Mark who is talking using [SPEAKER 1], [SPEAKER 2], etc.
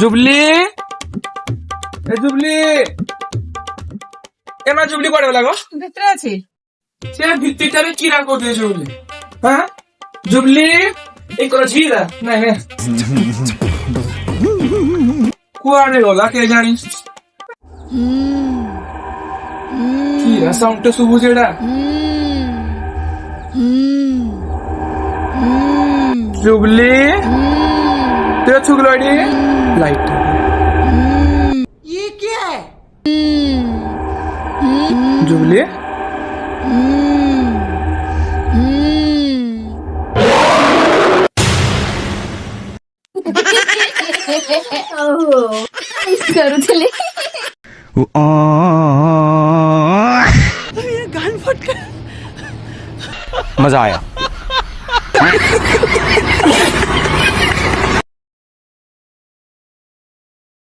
[SPEAKER 1] Jubilee jubilee কেন jubilee পড়ে লাগো
[SPEAKER 2] ভিতরে আছি।
[SPEAKER 1] সে ভিত্তিটারে চিরা করতে জুবলি হ্যাঁ জুবলি এই করে চিরা না না কুয়ারে গলা কে জানিস চিরা সাউন্ডটা শুভু যেটা জুবলি तेरा छुगलो आईडी लाइट
[SPEAKER 2] ये क्या है?
[SPEAKER 1] जुबली
[SPEAKER 3] କରୁଥିଲେ
[SPEAKER 4] मजा आया